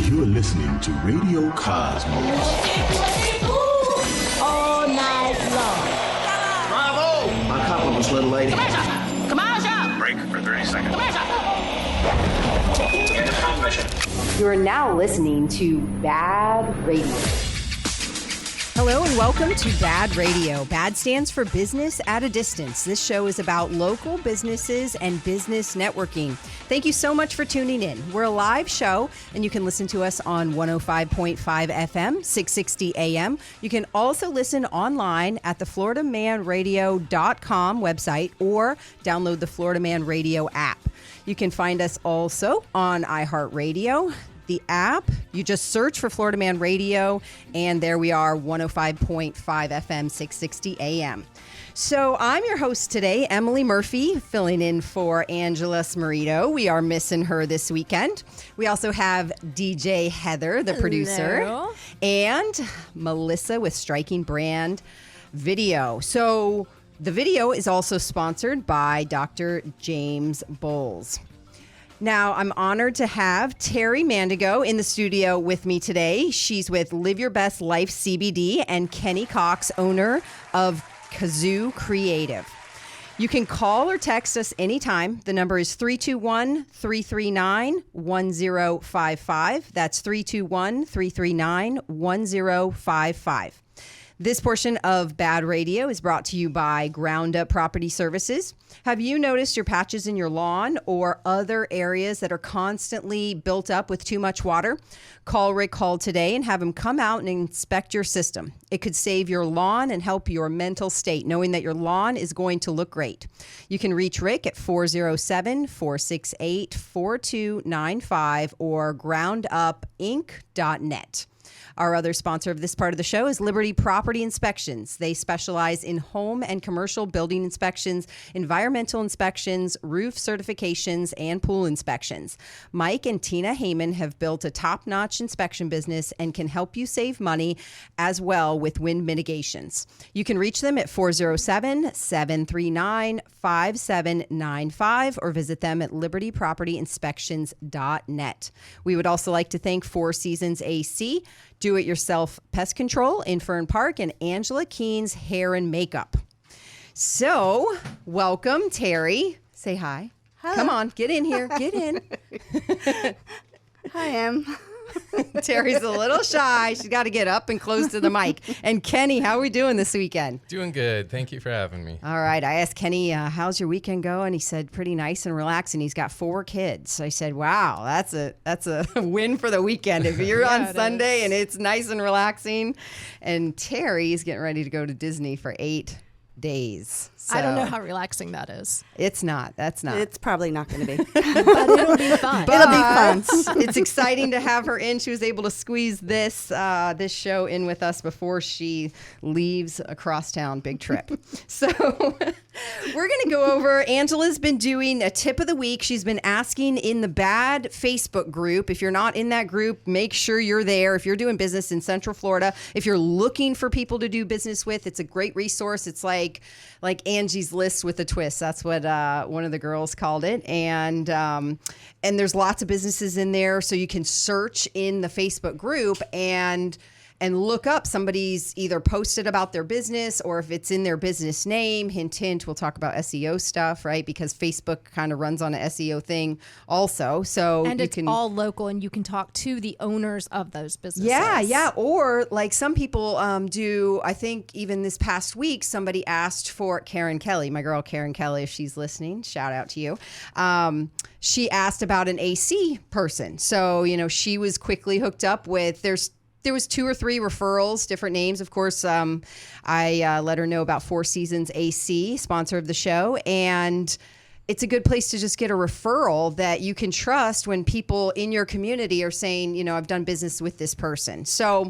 You're listening to Radio Cosmos. All night long. Bravo! My compliments, little lady. Commercial! Break for 30 seconds. Commercial! End of transmission. You are now listening to BaaD Radio. Hello and welcome to BaaD Radio. BaaD stands for Business at a Distance. This show is about local businesses and business networking. Thank you so much for tuning in. We're a live show, and you can listen to us on 105.5 FM, 660 AM. You can also listen online at the FloridaManRadio.com website or download the Florida Man Radio app. You can find us also on iHeartRadio. The app, you just search for Florida Man Radio, and there we are, 105.5 FM, 660 AM. So I'm your host today, Emily Murphy, filling in for Angela Smarito. We are missing her this weekend. We also have DJ Heather, the producer, and Melissa with Striking Brand Video. So the video is also sponsored by Dr. James Bowles. Now, I'm honored to have Terri Mandigo in the studio with me today. She's with Live Your Best Life CBD and Kenny Cox, owner of Kazoo Creative. You can call or text us anytime. The number is 321-339-1055. That's 321-339-1055. This portion of BaaD Radio is brought to you by Ground Up Property Services. Have you noticed your patches in your lawn or other areas that are constantly built up with too much water? Call Rick Hall today and have him come out and inspect your system. It could save your lawn and help your mental state, knowing that your lawn is going to look great. You can reach Rick at 407-468-4295 or groundupinc.net. Our other sponsor of this part of the show is Liberty Property Inspections. They specialize in home and commercial building inspections, environmental inspections, roof certifications, and pool inspections. Mike and Tina Heyman have built a top-notch inspection business and can help you save money as well with wind mitigations. You can reach them at 407-739-5795 or visit them at libertypropertyinspections.net. We would also like to thank Four Seasons AC, Do-It-Yourself Pest Control in Fern Park, and Angela Keen's Hair and Makeup. So, welcome, Terri. Say hi. Hello. Come on, get in here. Get in. Hi, Em. Terri's a little shy. She's got to get up and close to the mic. And Kenny, how are we doing this weekend? Doing good. Thank you for having me. All right. I asked Kenny, how's your weekend going? He said, pretty nice and relaxing. He's got 4 kids. I said, wow, that's a win for the weekend. If you're on Sunday and it's nice and relaxing. And Terry's getting ready to go to Disney for 8 days. So I don't know how relaxing that is. It's not. That's not. It's probably not going to be. But it'll be fun. It'll be fun. It's exciting to have her in. She was able to squeeze this show in with us before she leaves across town. Big trip. So we're going to go over, Angela's been doing a tip of the week. She's been asking in the BaaD Facebook group. If you're not in that group, make sure you're there. If you're doing business in Central Florida, if you're looking for people to do business with, it's a great resource. It's like Angie's List with a twist. That's what one of the girls called it. And there's lots of businesses in there, so you can search in the Facebook group and look up somebody's either posted about their business or if it's in their business name. Hint, hint, we'll talk about SEO stuff, right? Because Facebook kind of runs on an SEO thing also. So and it's all local, and you can talk to the owners of those businesses. Yeah. Or like some people do, I think even this past week, somebody asked for Karen Kelly, my girl Karen Kelly, if she's listening, shout out to you. She asked about an AC person. So, she was quickly hooked up with, there was 2 or 3 referrals, different names. Of course, I let her know about Four Seasons AC, sponsor of the show. And it's a good place to just get a referral that you can trust when people in your community are saying, I've done business with this person. So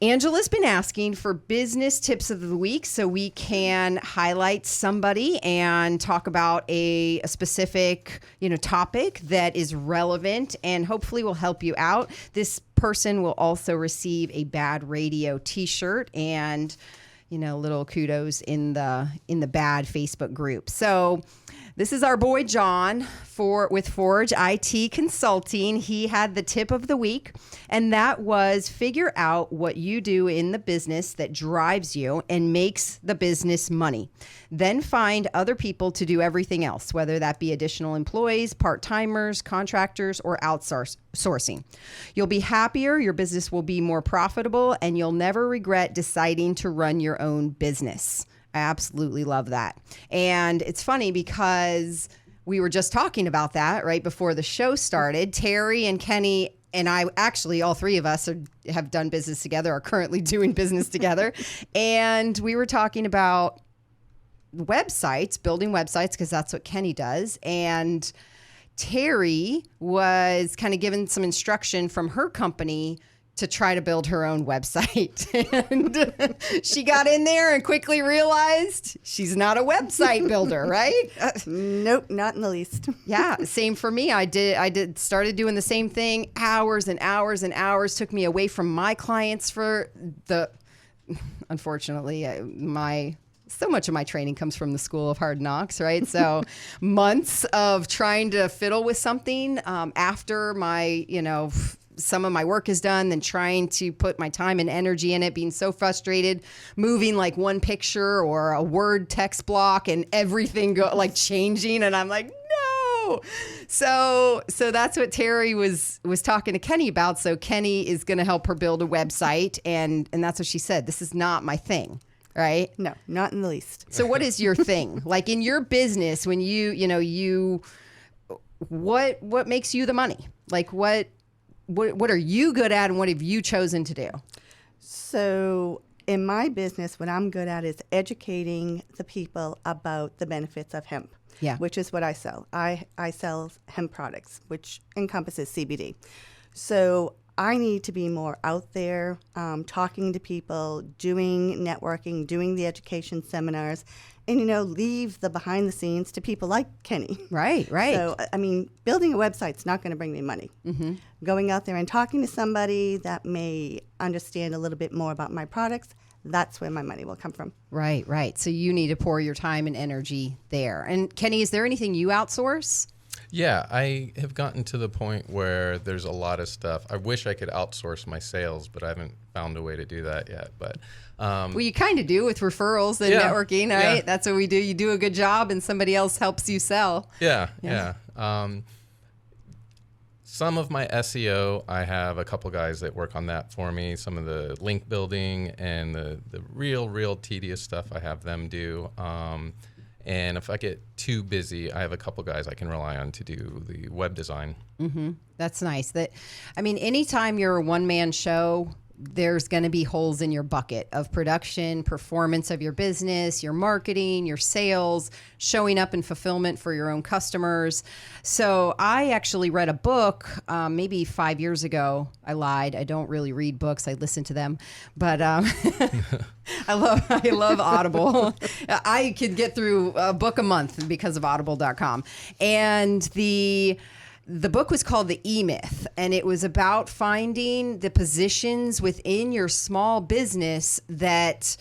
Angela's been asking for business tips of the week so we can highlight somebody and talk about a specific, topic that is relevant and hopefully will help you out. This person will also receive a BaaD Radio t-shirt and, little kudos in the BaaD Facebook group. So This is our boy John with Forge IT Consulting. He had the tip of the week, and that was figure out what you do in the business that drives you and makes the business money. Then find other people to do everything else, whether that be additional employees, part-timers, contractors, or outsourcing. You'll be happier, your business will be more profitable, and you'll never regret deciding to run your own business. I absolutely love that. And it's funny because we were just talking about that right before the show started. Terri and Kenny and I, actually all three of us have done business together, are currently doing business together. And we were talking about websites, building websites, because that's what Kenny does. And Terri was kind of given some instruction from her company to try to build her own website. And she got in there and quickly realized she's not a website builder, right? Nope, not in the least. Yeah, same for me. I started doing the same thing, hours and hours and hours, took me away from my clients unfortunately, so much of my training comes from the School of Hard Knocks, right? So months of trying to fiddle with something after my, some of my work is done, then trying to put my time and energy in it, being so frustrated, moving like one picture or a word text block and everything changing. And I'm like, no. So that's what Terri was talking to Kenny about. So Kenny is going to help her build a website. And that's what she said. This is not my thing. Right? No, not in the least. So what is your thing? Like in your business, when what makes you the money? Like what are you good at and what have you chosen to do? So in my business, what I'm good at is educating the people about the benefits of hemp, which is what I sell. I sell hemp products, which encompasses CBD. So I need to be more out there, talking to people, doing networking, doing the education seminars, and, leave the behind the scenes to people like Kenny. Right. So, building a website's not going to bring me money. Mm-hmm. Going out there and talking to somebody that may understand a little bit more about my products, that's where my money will come from. Right. So you need to pour your time and energy there. And Kenny, is there anything you outsource? Yeah, I have gotten to the point where there's a lot of stuff. I wish I could outsource my sales, but I haven't found a way to do that yet. But well, you kind of do with referrals and networking, right? Yeah. That's what we do. You do a good job and somebody else helps you sell. Yeah. Some of my SEO, I have a couple guys that work on that for me. Some of the link building and the real tedious stuff, I have them do. And if I get too busy, I have a couple guys I can rely on to do the web design. Mm-hmm. That's nice. Anytime you're a one-man show, there's going to be holes in your bucket of production, performance of your business, your marketing, your sales, showing up in fulfillment for your own customers. So I actually read a book maybe 5 years ago. I lied. I don't really read books. I listen to them. But I love Audible. I could get through a book a month because of audible.com. And the book was called The E-Myth, and it was about finding the positions within your small business that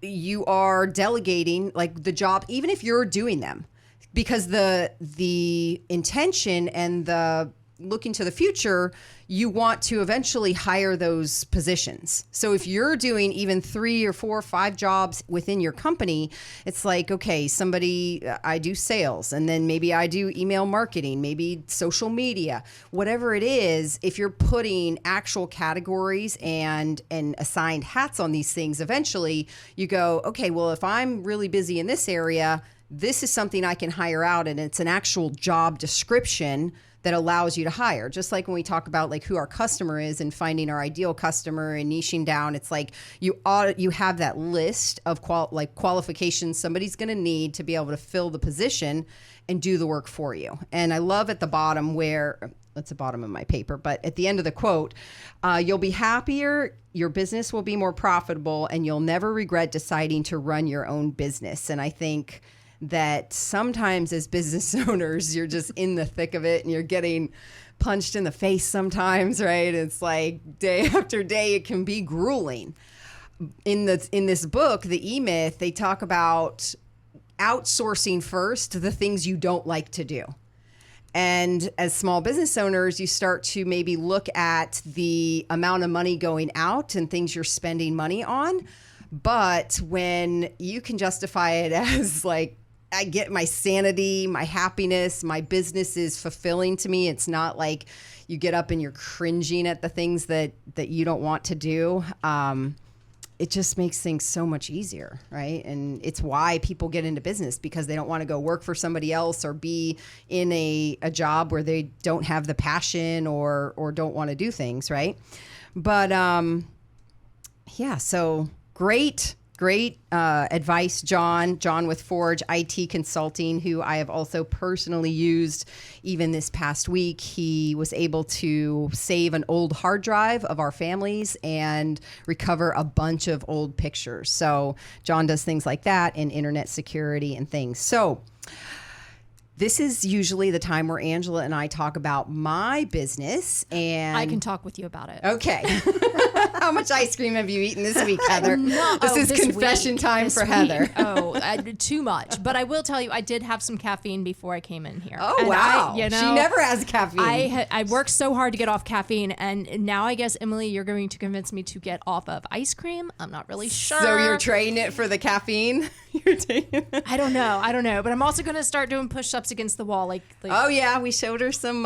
you are delegating, like the job, even if you're doing them, because the intention and the looking to the future, you want to eventually hire those positions. So if you're doing even 3 or 4 or 5 jobs within your company, it's like, okay, I do sales, and then maybe I do email marketing, maybe social media, whatever it is. If you're putting actual categories and assigned hats on these things, eventually you go, okay, well, if I'm really busy in this area, this is something I can hire out, and it's an actual job description that allows you to hire. Just like when we talk about like who our customer is and finding our ideal customer and niching down, it's like you have that list of qualifications somebody's going to need to be able to fill the position and do the work for you. And I love at the bottom that's the bottom of my paper, but at the end of the quote, you'll be happier, your business will be more profitable, and you'll never regret deciding to run your own business. And I think that sometimes as business owners, you're just in the thick of it and you're getting punched in the face sometimes, right? It's like day after day, it can be grueling. In this book, The E-Myth, they talk about outsourcing first the things you don't like to do. And as small business owners, you start to maybe look at the amount of money going out and things you're spending money on. But when you can justify it as like, I get my sanity, my happiness, my business is fulfilling to me. It's not like you get up and you're cringing at the things that you don't want to do. It just makes things so much easier, right? And it's why people get into business, because they don't want to go work for somebody else or be in a job where they don't have the passion or don't want to do things, right? But yeah, so great advice, John with Forge IT Consulting, who I have also personally used even this past week. He was able to save an old hard drive of our families and recover a bunch of old pictures. So John does things like that and internet security and things. So this is usually the time where Angela and I talk about my business, and I can talk with you about it. Okay. How much ice cream have you eaten this week, Heather? This is confession time for Heather. Too much. But I will tell you, I did have some caffeine before I came in here. Oh, and wow. She never has caffeine. I worked so hard to get off caffeine, and now I guess, Emily, you're going to convince me to get off of ice cream. I'm not really sure. So you're trading it for the caffeine? You're taking it? I don't know. But I'm also going to start doing push-ups against the wall. Like oh, yeah. We showed her some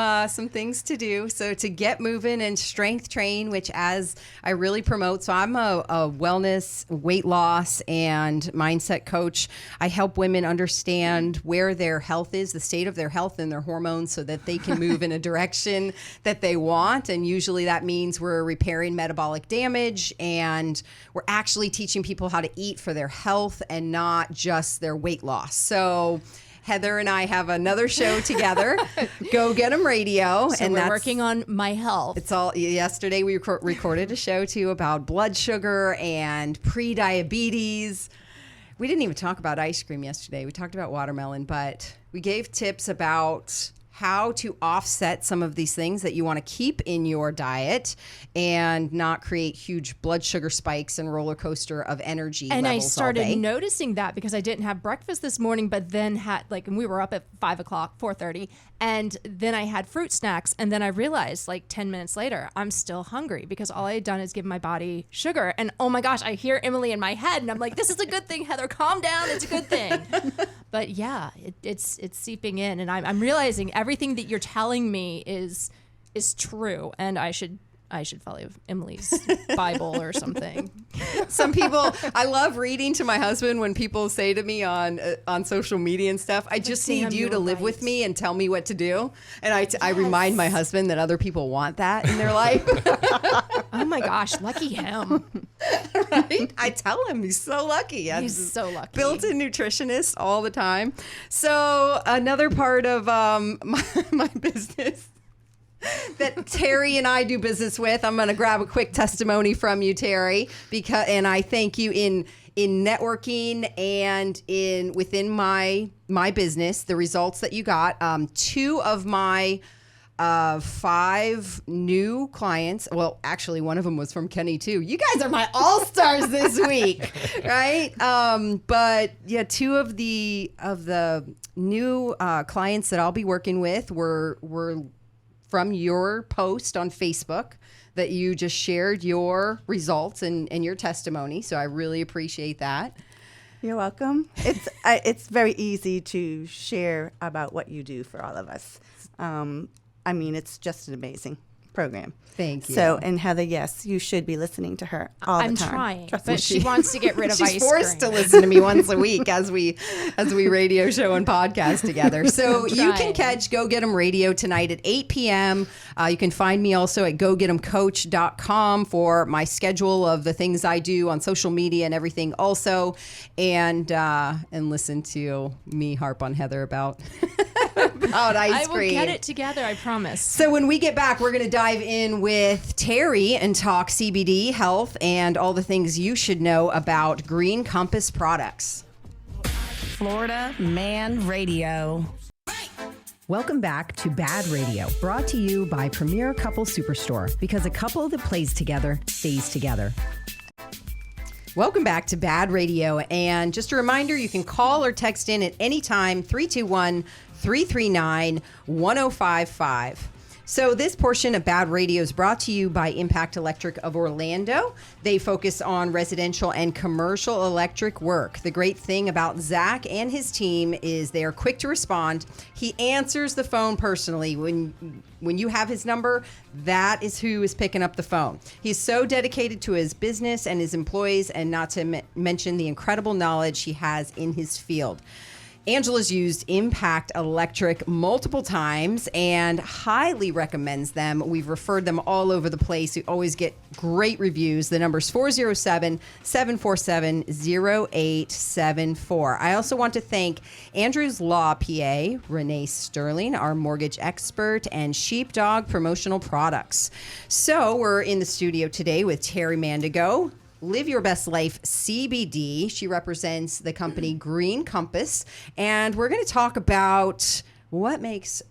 things to do. So to get moving and strength train, which as I really promote. So I'm a wellness, weight loss, and mindset coach. I help women understand where their health is, the state of their health and their hormones, so that they can move in a direction that they want. And usually that means we're repairing metabolic damage, and we're actually teaching people how to eat for their health and not just their weight loss. So Heather and I have another show together, Go Get 'Em Radio. So and we're working on my health. It's all. Yesterday we recorded a show too about blood sugar and pre-diabetes. We didn't even talk about ice cream yesterday. We talked about watermelon, but we gave tips about how to offset some of these things that you want to keep in your diet and not create huge blood sugar spikes and roller coaster of energy and levels. I started noticing that because I didn't have breakfast this morning, but then and we were up at 4:30, and then I had fruit snacks, and then I realized 10 minutes later, I'm still hungry because all I had done is give my body sugar. And oh my gosh, I hear Emily in my head, and I'm like, this is a good thing, Heather, calm down, it's a good thing. But yeah, it's seeping in, and I'm realizing everything that you're telling me is true, and I should follow Emily's Bible or something. Some people, I love reading to my husband when people say to me on social media and stuff, I just need you to live with me and tell me what to do. And I remind my husband that other people want that in their life. Oh my gosh, lucky him. Right? I tell him he's so lucky. He's so lucky. Built-in nutritionist all the time. So another part of my business that Terri and I do business with. I'm going to grab a quick testimony from you, Terri, and I thank you in networking and within my business, the results that you got. 2 of my 5 new clients. Well, actually, one of them was from Kenny too. You guys are my all-stars this week, right? But yeah, 2 of the new clients that I'll be working with were from your post on Facebook that you just shared your results and your testimony. So I really appreciate that. You're welcome. It's very easy to share about what you do for all of us. It's just an amazing program. Thank you. So, and Heather, yes, you should be listening to her all the time. I'm trying, but she wants to get rid of ice cream. She's forced to listen to me once a week as we radio show and podcast together. So you can catch Go Get 'Em Radio tonight at 8 p.m. You can find me also at gogetemcoach.com for my schedule of the things I do on social media and everything also, and listen to me harp on Heather about ice cream. I will get it together, I promise. So when we get back, we're going to dive in with Terri and talk CBD, health, and all the things you should know about Green Compass products. Florida Man Radio. Welcome back to BaaD Radio, brought to you by Premier Couple Superstore, because a couple that plays together stays together. Welcome back to BaaD Radio. And just a reminder, you can call or text in at any time, 321-339-1055. So this portion of BaaD Radio is brought to you by Impact Electric of Orlando. They focus on residential and commercial electric work. The great thing about Zach and his team is they are quick to respond. He answers the phone personally. When you have his number, that is who is picking up the phone. He's so dedicated to his business and his employees, and not to mention the incredible knowledge he has in his field. Angela's used Impact Electric multiple times and highly recommends them. We've referred them all over the place. We always get great reviews. The number's 407-747-0874. I also want to thank Andrew's Law PA, Renee Sterling, our mortgage expert, and Sheepdog Promotional Products. So we're in the studio today with Terri Mandigo, Live Your Best Life CBD. She represents the company Green Compass. And we're going to talk about what makes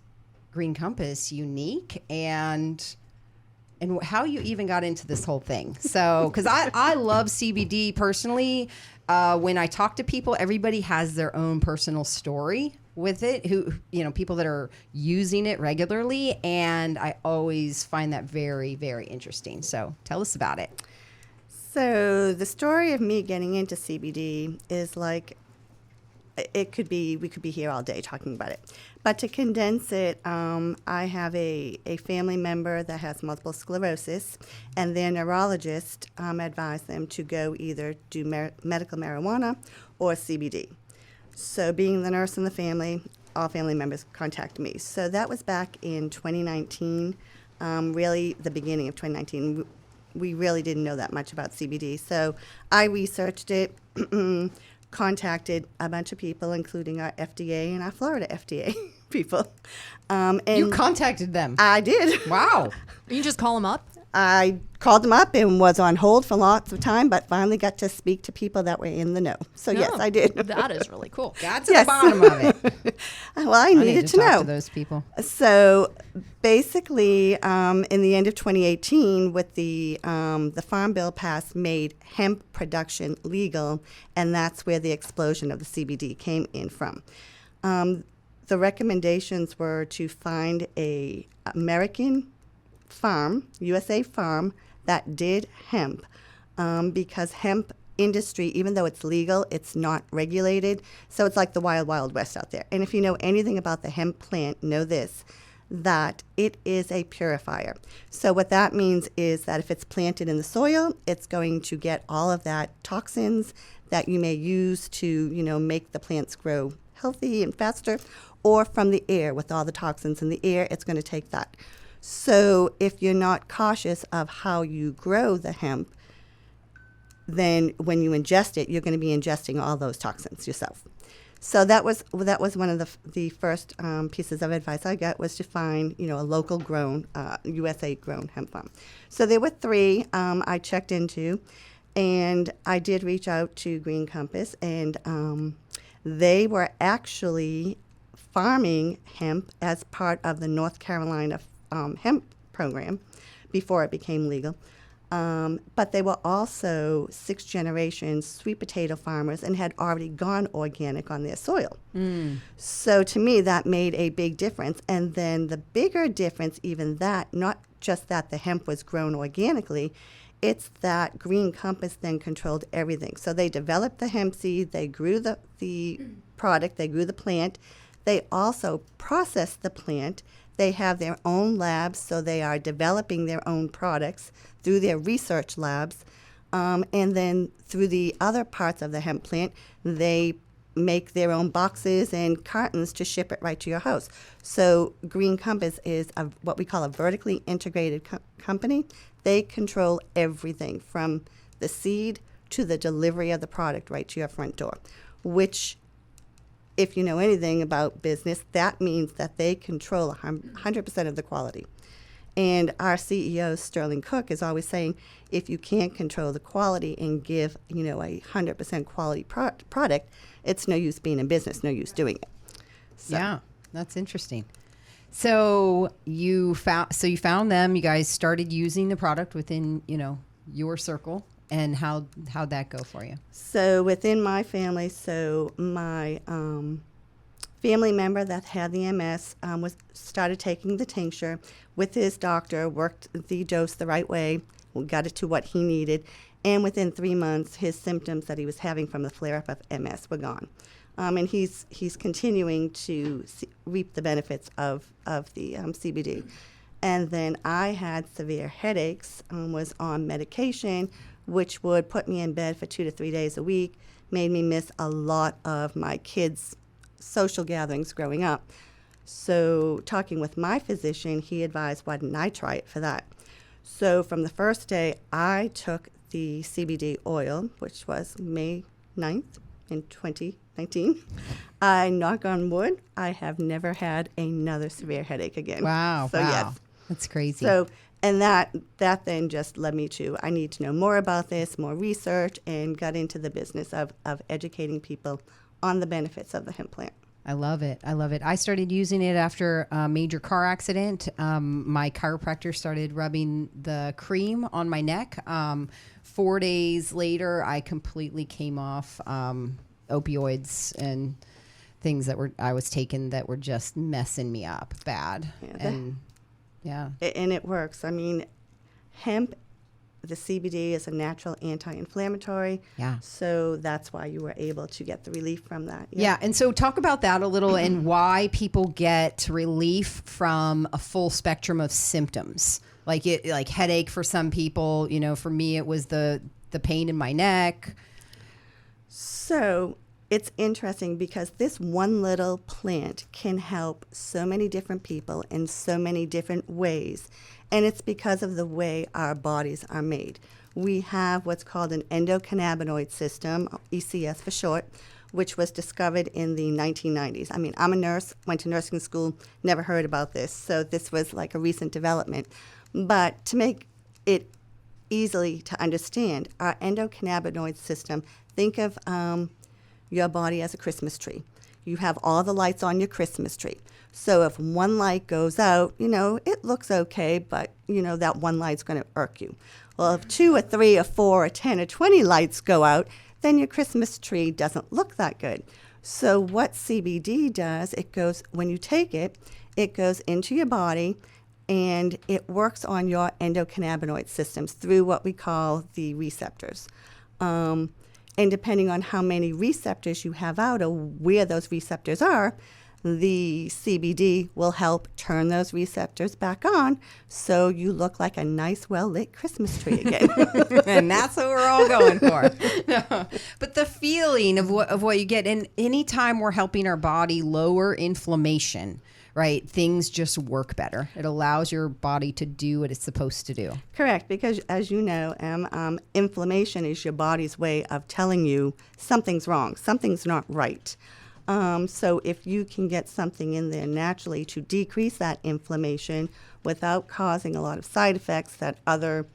Green Compass unique and how you even got into this whole thing. So, because I love CBD personally. When I talk to people, everybody has their own personal story with it, people that are using it regularly. And I always find that very, very interesting. So tell us about it. So the story of me getting into CBD is like, we could be here all day talking about it. But to condense it, I have a family member that has multiple sclerosis, and their neurologist advised them to go either do medical marijuana or CBD. So being the nurse in the family, all family members contacted me. So that was back in 2019, really the beginning of 2019. We really didn't know that much about CBD. So I researched it, contacted a bunch of people, including our FDA and our Florida FDA people. And you contacted them? I did. Wow. You just call them up? I called them up and was on hold for lots of time, but finally got to speak to people that were in the know. So, yes, I did. That is really cool. Got to the bottom of it. Well, I needed to talk know. To those people. So, basically, in the end of 2018, with the Farm Bill passed, made hemp production legal, and that's where the explosion of the CBD came in from. The recommendations were to find a American farm, USA farm, that did hemp, because hemp industry, even though it's legal, it's not regulated. So it's like the wild, wild west out there. And if you know anything about the hemp plant, know this, that it is a purifier. So what that means is that if it's planted in the soil, it's going to get all of that toxins that you may use to, make the plants grow healthy and faster, or from the air with all the toxins in the air, it's going to take that. So if you're not cautious of how you grow the hemp, then when you ingest it, you're going to be ingesting all those toxins yourself. So that was one of the first pieces of advice I got, was to find a local grown, USA grown hemp farm. So there were 3 I checked into, and I did reach out to Green Compass, and they were actually farming hemp as part of the North Carolina hemp program before it became legal. But they were also 6th generation sweet potato farmers and had already gone organic on their soil. So to me, that made a big difference. And then the bigger difference, even that, not just that the hemp was grown organically, it's that Green Compass then controlled everything. So they developed the hemp seed, they grew the product, they grew the plant, they also processed the plant. They have their own labs, so they are developing their own products through their research labs. And then through the other parts of the hemp plant, they make their own boxes and cartons to ship it right to your house. So Green Compass is what we call a vertically integrated company. They control everything from the seed to the delivery of the product right to your front door, which, if you know anything about business, that means that they control 100% of the quality. And our CEO, Sterling Cook, is always saying, if you can't control the quality and give, a 100% quality product, it's no use being in business, no use doing it. So. Yeah, that's interesting. So you found them. You guys started using the product within, your circle. and how'd that go for you? So within my family, my family member that had the MS started taking the tincture with his doctor, worked the dose the right way, got it to what he needed, and within 3 months, his symptoms that he was having from the flare-up of MS were gone. And he's continuing to reap the benefits of the CBD. And then I had severe headaches, was on medication, which would put me in bed for 2 to 3 days a week, made me miss a lot of my kids' social gatherings growing up. So talking with my physician, he advised, why didn't I try it for that? So from the first day, I took the CBD oil, which was May 9th in 2019. I, knock on wood, I have never had another severe headache again. Wow, so, wow. Yes. That's crazy. So, and that then just led me to, I need to know more about this, more research, and got into the business of educating people on the benefits of the hemp plant. I love it. I love it. I started using it after a major car accident. My chiropractor started rubbing the cream on my neck. 4 days later, I completely came off opioids and things that I was taking that were just messing me up bad. Yeah, and it works. I mean, hemp, the CBD is a natural anti-inflammatory. Yeah. So that's why you were able to get the relief from that. Yeah. And so talk about that a little and why people get relief from a full spectrum of symptoms. Like headache for some people, for me, it was the pain in my neck. So it's interesting because this one little plant can help so many different people in so many different ways. And it's because of the way our bodies are made. We have what's called an endocannabinoid system, ECS for short, which was discovered in the 1990s. I mean, I'm a nurse, went to nursing school, never heard about this. So this was like a recent development. But to make it easily to understand, our endocannabinoid system, think of your body as a Christmas tree. You have all the lights on your Christmas tree. So if one light goes out, it looks okay, but, that one light's going to irk you. Well, if 2 or 3 or 4 or 10 or 20 lights go out, then your Christmas tree doesn't look that good. So what CBD does, when you take it, it goes into your body and it works on your endocannabinoid systems through what we call the receptors. And depending on how many receptors you have out or where those receptors are, the CBD will help turn those receptors back on so you look like a nice, well-lit Christmas tree again. And that's what we're all going for. No. But the feeling of what you get, and anytime we're helping our body lower inflammation, right, things just work better. It allows your body to do what it's supposed to do. Correct, because as you know, inflammation is your body's way of telling you something's wrong, something's not right. So if you can get something in there naturally to decrease that inflammation without causing a lot of side effects that other,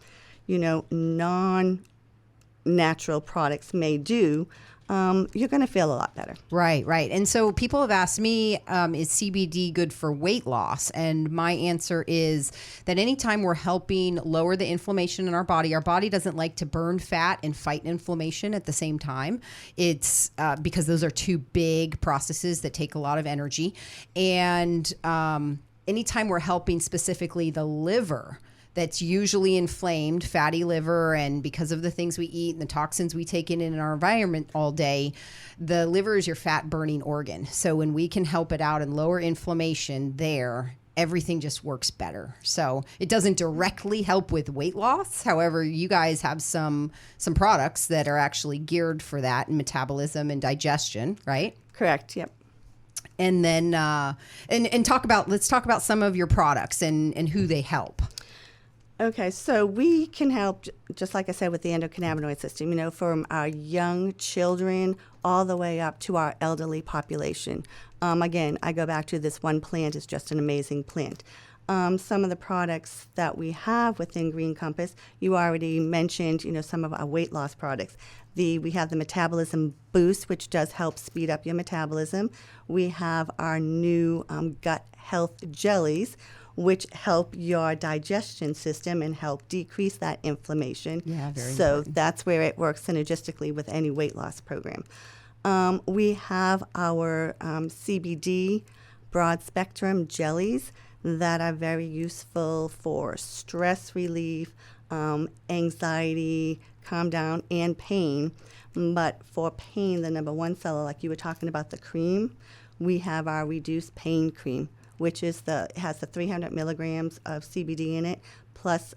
non-natural products may do, you're going to feel a lot better. Right. And so people have asked me, is CBD good for weight loss? And my answer is that anytime we're helping lower the inflammation in our body doesn't like to burn fat and fight inflammation at the same time. It's because those are two big processes that take a lot of energy. And anytime we're helping specifically the liver, that's usually inflamed, fatty liver, and because of the things we eat and the toxins we take in our environment all day, the liver is your fat burning organ. So when we can help it out and lower inflammation there, everything just works better. So it doesn't directly help with weight loss. However, you guys have some products that are actually geared for that and metabolism and digestion, right? Correct. Yep. And then let's talk about some of your products and who they help. Okay, so we can help, just like I said, with the endocannabinoid system, from our young children all the way up to our elderly population. Again, I go back to this one plant is just an amazing plant. Some of the products that we have within Green Compass, you already mentioned, some of our weight loss products. We have the Metabolism Boost, which does help speed up your metabolism. We have our new gut health jellies, which help your digestion system and help decrease that inflammation. Yeah, very So important. that's where it works synergistically with any weight loss program. We have our CBD broad spectrum jellies that are very useful for stress relief, anxiety, calm down, and pain. But for pain, the number one seller, like you were talking about the cream, we have our reduced pain cream, which is has the 300 milligrams of CBD in it, plus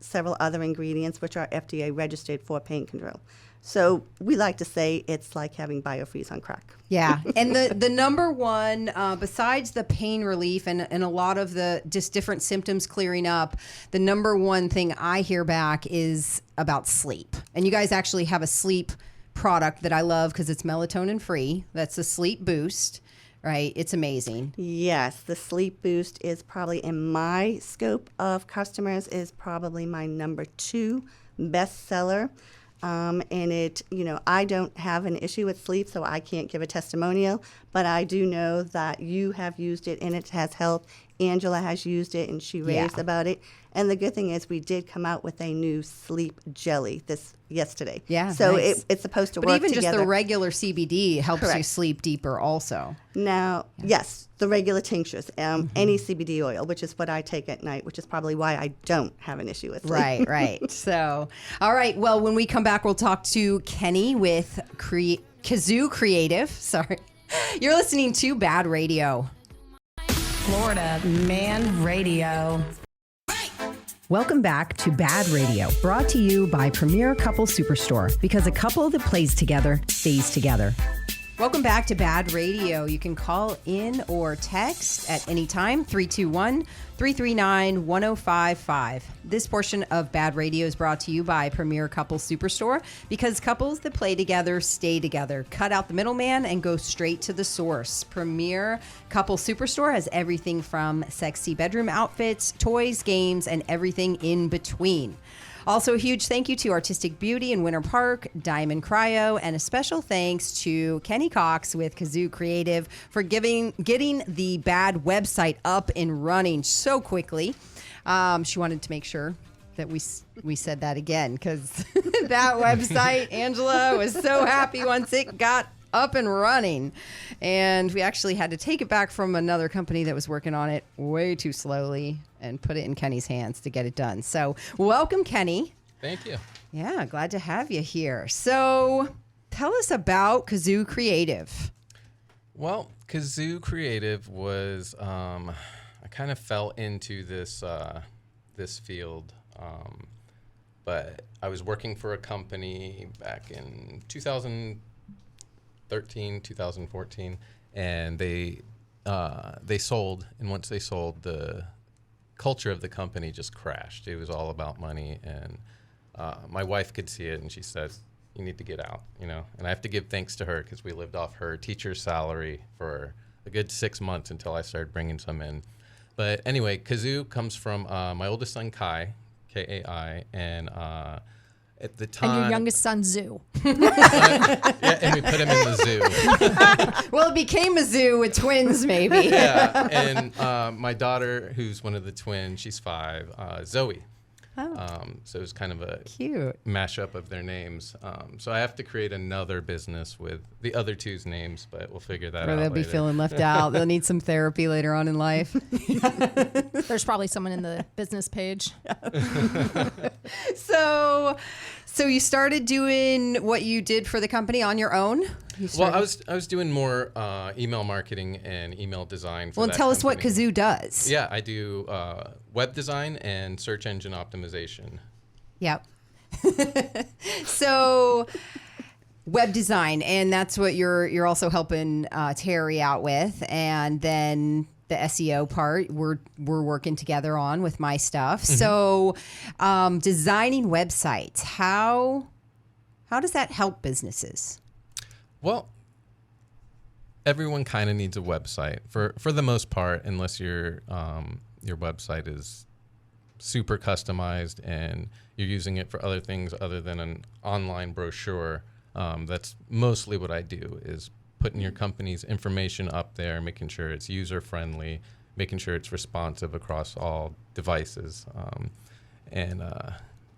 several other ingredients which are FDA registered for pain control. So we like to say it's like having biofreeze on crack. Yeah, and the number one, besides the pain relief and a lot of the just different symptoms clearing up, the number one thing I hear back is about sleep. And you guys actually have a sleep product that I love because it's melatonin free. That's the Sleep Boost, right? It's amazing. Yes, the Sleep Boost is probably, in my scope of customers, is probably my number 2 bestseller. And it, I don't have an issue with sleep, so I can't give a testimonial, but I do know that you have used it and it has helped. Angela has used it and she raved about it. And the good thing is we did come out with a new sleep jelly yesterday. Yeah, so nice. it's supposed to but work even together. just the regular CBD helps you Correct. sleep deeper also. Now, yes, the regular tinctures, any CBD oil, which is what I take at night, which is probably why I don't have an issue with sleep. Right. So, all right. Well, when we come back, we'll talk to Kenny with Kazoo Creative. Sorry. You're listening to BaaD Radio. Florida Man Radio. Welcome back to BaaD Radio, brought to you by Premier Couple Superstore, because a couple that plays together stays together. Welcome back to BaaD Radio. You can call in or text at any time, 321-339-1055. This portion of BaaD Radio is brought to you by Premier Couple Superstore, because couples that play together stay together. Cut out the middleman and go straight to the source. Premier Couple Superstore has everything from sexy bedroom outfits, toys, games, and everything in between. Also, a huge thank you to Artistic Beauty in Winter Park, Diamond Cryo, and a special thanks to Kenny Cox with Kazoo Creative for getting the BaaD website up and running so quickly. She wanted to make sure that we said that again, because that website, Angela was so happy once it got up and running. And we actually had to take it back from another company that was working on it way too slowly and put it in Kenny's hands to get it done. So welcome, Kenny. Thank you. Yeah, glad to have you here. So tell us about Kazoo Creative. Well, Kazoo Creative was, I kind of fell into this field, but I was working for a company back in 2013, 2014, and they sold, and once they sold, the culture of the company just crashed. It was all about money, and my wife could see it, and she said, you need to get out, and I have to give thanks to her because we lived off her teacher's salary for a good 6 months until I started bringing some in. But anyway, Kazoo comes from my oldest son, Kai, K-A-I, and at the time... And your youngest son, Zoo. Yeah, and we put him in the zoo. Well, it became a zoo with twins, maybe. Yeah, and my daughter, who's one of the twins, she's 5, Zoe. So it was kind of a Cute mashup of their names. So I have to create another business with the other two's names, but we'll figure that out Or they'll be later. feeling left out. They'll need some therapy later on in life. There's probably someone in the business page. So you started doing what you did for the company on your own? Well, I was doing more email marketing and email design for Well, that tell us what company. Kazoo does. Yeah, I do web design and search engine optimization. Yep. So web design, and that's what you're also helping Terri out with, and then the SEO part we're working together on with my stuff. Mm-hmm. So designing websites, how does that help businesses? Well, everyone kind of needs a website for the most part, unless your website is super customized and you're using it for other things other than an online brochure. That's mostly what I do, is putting your company's information up there, making sure it's user friendly, making sure it's responsive across all devices.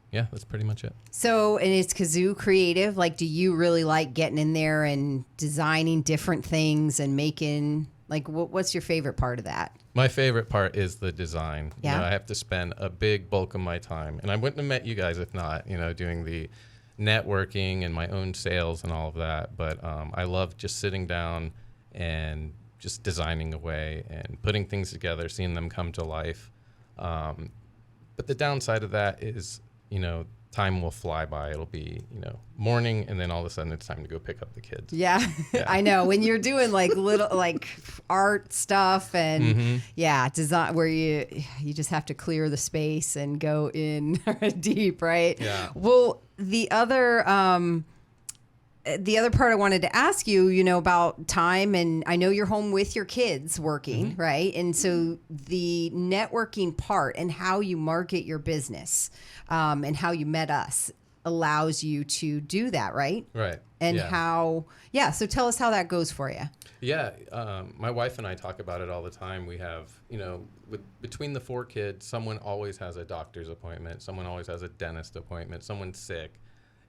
Yeah, that's pretty much it. So, and it's Kazoo creative. Like, do you really like getting in there and designing different things and making, like, what's your favorite part of that? My favorite part is the design. Yeah. You know, I have to spend a big bulk of my time, and I wouldn't have met you guys if not, doing the networking and my own sales and all of that. But I love just sitting down and just designing away and putting things together, seeing them come to life. But the downside of that is, time will fly by. It'll be, morning, and then all of a sudden it's time to go pick up the kids. Yeah. I know. When you're doing like little like art stuff and design where you just have to clear the space and go in deep, right? Yeah. Well, the other part I wanted to ask you, about time, and I know you're home with your kids working, right? And so the networking part and how you market your business and how you met us allows you to do that, right? Right. And so tell us how that goes for you. Yeah. My wife and I talk about it all the time. We have, between the 4 kids, someone always has a doctor's appointment. Someone always has a dentist appointment. Someone's sick.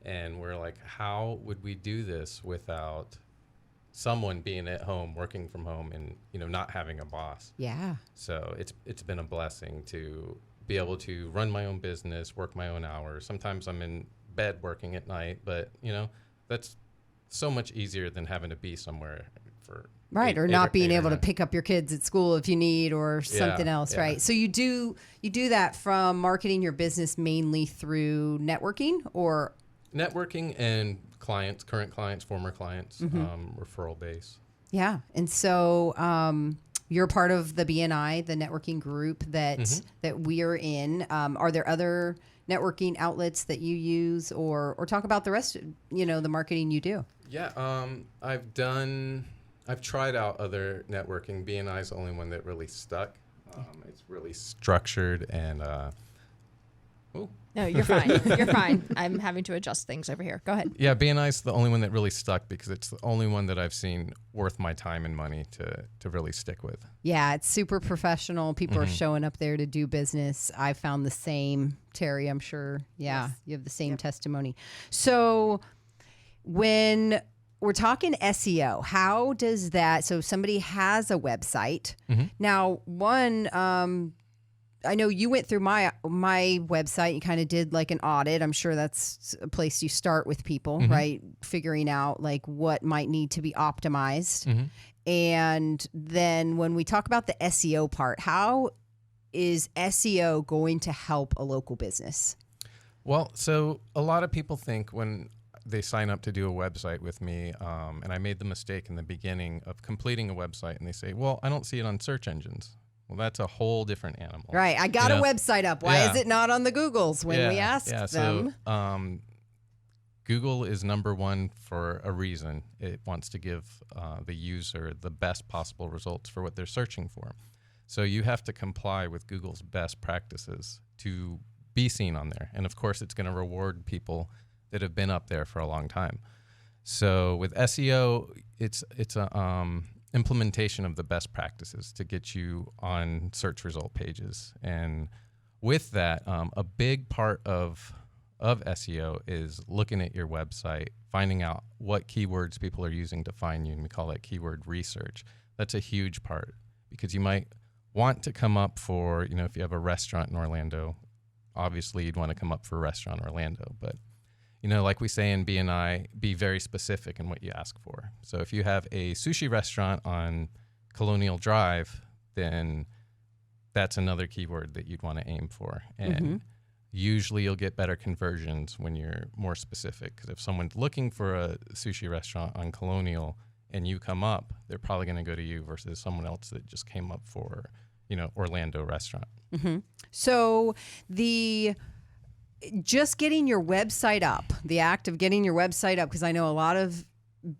And we're like, how would we do this without someone being at home, working from home, and not having a boss? Yeah. So it's been a blessing to be able to run my own business, work my own hours. Sometimes I'm in bed working at night, but that's so much easier than having to be somewhere for right, or not being able to pick up your kids at school if you need, or something else, yeah. right? So you do that from marketing your business mainly through networking, or networking and clients, current clients, former clients, referral base. Yeah. And so you're part of the BNI, the networking group that we're in. Are there other networking outlets that you use, or talk about the rest, the marketing you do? Yeah. I've tried out other networking. BNI is the only one that really stuck. It's really structured and, No, you're fine. You're fine. I'm having to adjust things over here. Go ahead. Yeah, BNI is the only one that really stuck because it's the only one that I've seen worth my time and money to really stick with. Yeah, it's super professional. People are showing up there to do business. I found the same. Terri, I'm sure. Yeah, you have the same testimony. So when we're talking SEO, how does that, so somebody has a website. Now, one, I know you went through my website. You kind of did like an audit. I'm sure that's a place you start with people, right? Figuring out like what might need to be optimized. And then when we talk about the SEO part, how is SEO going to help a local business? Well, so a lot of people think when they sign up to do a website with me, and I made the mistake in the beginning of completing a website, and they say, well, I don't see it on search engines. Well, that's a whole different animal. Right. I got a website up. Why is it not on the Googles when we asked them? So Google is number one for a reason. It wants to give the user the best possible results for what they're searching for. So you have to comply with Google's best practices to be seen on there. And of course, it's going to reward people that have been up there for a long time. So with SEO, it's a implementation of the best practices to get you on search result pages. And with that, a big part of SEO is looking at your website, finding out what keywords people are using to find you, and we call that keyword research. That's a huge part because you might want to come up for, if you have a restaurant in Orlando, obviously you'd want to come up for Restaurant Orlando, but like we say in BNI, be very specific in what you ask for. So if you have a sushi restaurant on Colonial Drive, then that's another keyword that you'd want to aim for. And usually you'll get better conversions when you're more specific. Because if someone's looking for a sushi restaurant on Colonial and you come up, they're probably going to go to you versus someone else that just came up for, Orlando restaurant. So just getting your website up, the act of getting your website up, because I know a lot of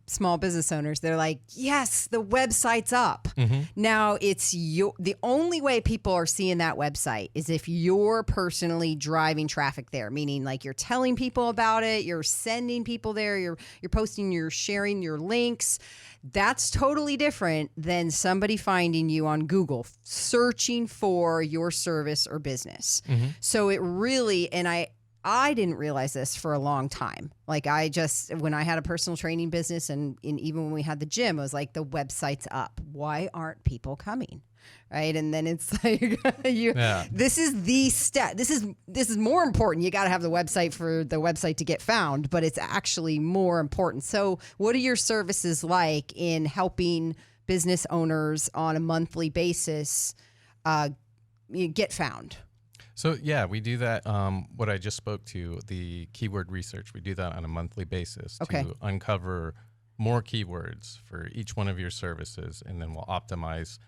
small business owners. They're like, yes, the website's up. Now it's the only way people are seeing that website is if you're personally driving traffic there, meaning like you're telling people about it, you're sending people there, you're posting, you're sharing your links. That's totally different than somebody finding you on Google, searching for your service or business. So it really, and I didn't realize this for a long time. Like when I had a personal training business and even when we had the gym, I was like, the website's up. Why aren't people coming? Right. And then it's like, this is the step. This is more important. You got to have the website for the website to get found, but it's actually more important. So what are your services like in helping business owners on a monthly basis get found? So yeah, we do that. What I just spoke to, the keyword research, we do that on a monthly basis to uncover more keywords for each one of your services, and then we'll optimize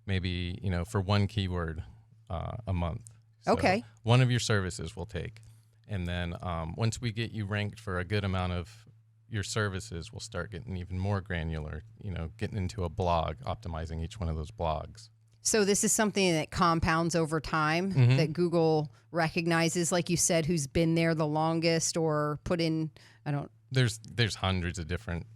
maybe, for one keyword a month. So one of your services we'll take. And then once we get you ranked for a good amount of your services, we'll start getting even more granular, getting into a blog, optimizing each one of those blogs. So this is something that compounds over time that Google recognizes, like you said, who's been there the longest or put in, There's hundreds of different.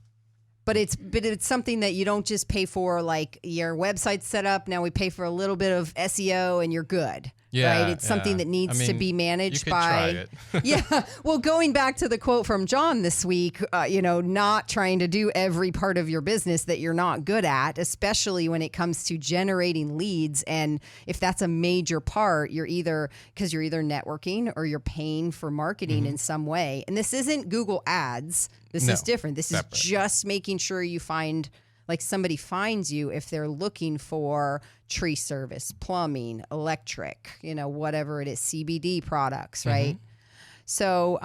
But it's something that you don't just pay for, like your website's set up. Now we pay for a little bit of SEO and you're good. Yeah, right? It's something that needs to be managed by. You could try it. Well, going back to the quote from John this week, not trying to do every part of your business that you're not good at, especially when it comes to generating leads. And if that's a major part, you're either networking or you're paying for marketing in some way. And this isn't Google Ads. This is different. This separate. is just making sure you find, like somebody finds you if they're looking for tree service, plumbing, electric, whatever it is, CBD products, right? So,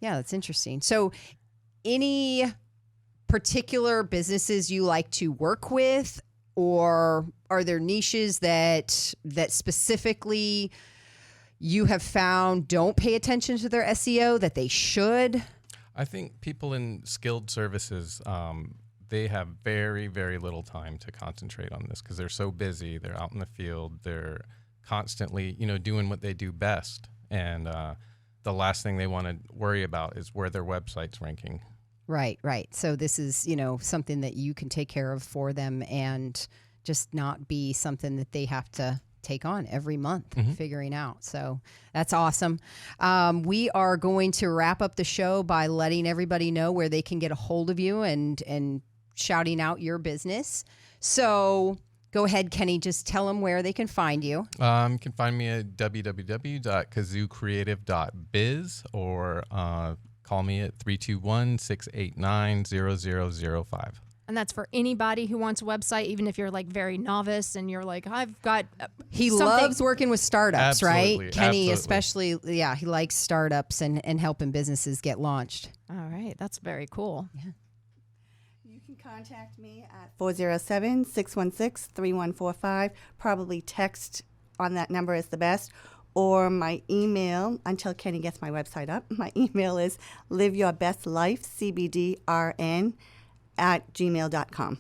that's interesting. So any particular businesses you like to work with, or are there niches that specifically you have found don't pay attention to their SEO that they should? I think people in skilled services, they have very, very little time to concentrate on this because they're so busy. They're out in the field. They're constantly, doing what they do best. And the last thing they want to worry about is where their website's ranking. Right. So this is, something that you can take care of for them and just not be something that they have to take on every month, figuring out. So that's awesome. We are going to wrap up the show by letting everybody know where they can get a hold of you and shouting out your business. So go ahead, Kenny, just tell them where they can find you. You can find me at www.kazoocreative.biz or call me at 321-689-0005. And that's for anybody who wants a website, even if you're like very novice and you're like, I've got He loves working with startups, Absolutely, right? Kenny, absolutely. especially, he likes startups and helping businesses get launched. All right. That's very cool. Yeah. You can contact me at 407-616-3145. Probably text on that number is the best. Or my email, until Kenny gets my website up, my email is liveyourbestlifecbdrn@gmail.com.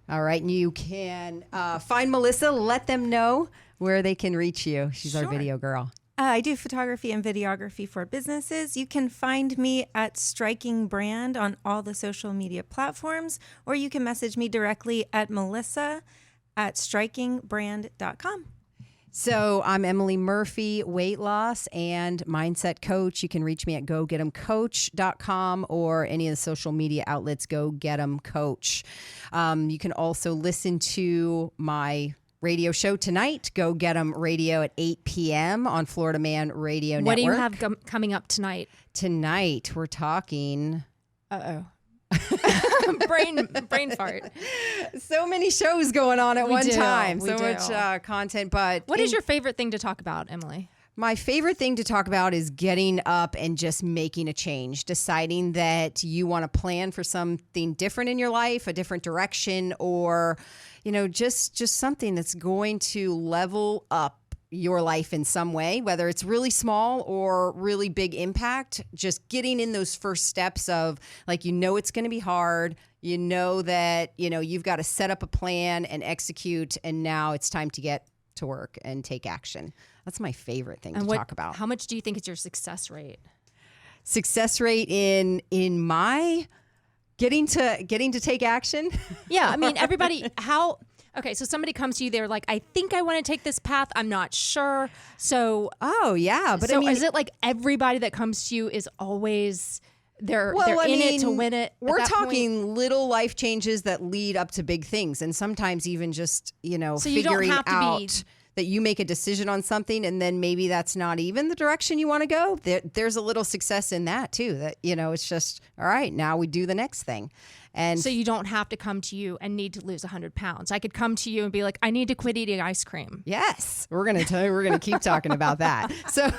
All right. And you can find Melissa. Let them know where they can reach you. She's our video girl. I do photography and videography for businesses. You can find me at Striking Brand on all the social media platforms, or you can message me directly at melissa@strikingbrand.com. So I'm Emily Murphy, weight loss and mindset coach. You can reach me at gogetemcoach.com or any of the social media outlets, Go Get 'Em Coach. You can also listen to my radio show tonight, Go Get 'Em Radio at 8 p.m. on Florida Man Radio Network. What do you have coming up tonight? Tonight, we're talking... brain fart. So many shows going on at one time. We so do. much content. But what is your favorite thing to talk about, Emily? My favorite thing to talk about is getting up and just making a change, deciding that you want to plan for something different in your life, a different direction, or, just something that's going to level up your life in some way, whether it's really small or really big impact. Just getting in those first steps of like, it's going to be hard. You know that, you've got to set up a plan and execute. And now it's time to get to work and take action. That's my favorite thing to talk about. How much do you think is your success rate? Success rate in my getting to take action? Yeah. I mean, everybody, okay, so somebody comes to you, they're like, I think I want to take this path. I'm not sure. So, oh yeah. But so I mean, is it like everybody that comes to you is always they're in it to win it? We're talking little life changes that lead up to big things. And sometimes even just, so figuring you don't have out that you make a decision on something and then maybe that's not even the direction you want to go. There's a little success in that too, that, it's just, all right, now we do the next thing. And so you don't have to come to you and need to lose 100 pounds. I could come to you and be like, I need to quit eating ice cream. Yes. We're going to keep talking about that. So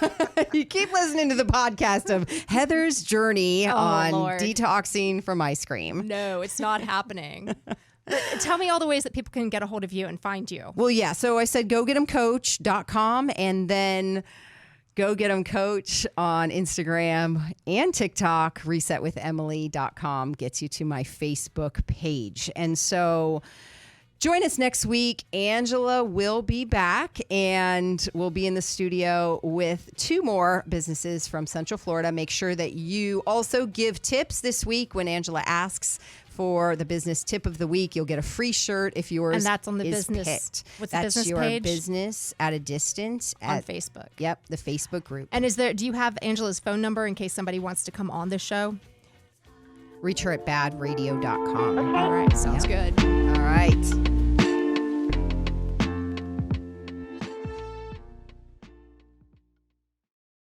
you keep listening to the podcast of Heather's journey on detoxing from ice cream. No, it's not happening. But tell me all the ways that people can get a hold of you and find you. Well, yeah. So I said gogetemcoach.com and then Go Get 'Em Coach on Instagram and TikTok. Resetwithemily.com gets you to my Facebook page. And so join us next week. Angela will be back and we'll be in the studio with 2 more businesses from Central Florida. Make sure that you also give tips this week when Angela asks for the business tip of the week. You'll get a free shirt if yours and that's on the is business. picked. What's the that's business your page? Business at a distance on Facebook. Yep, the Facebook group. And do you have Angela's phone number in case somebody wants to come on the show? Reach her at baadradio.com. All right, sounds good.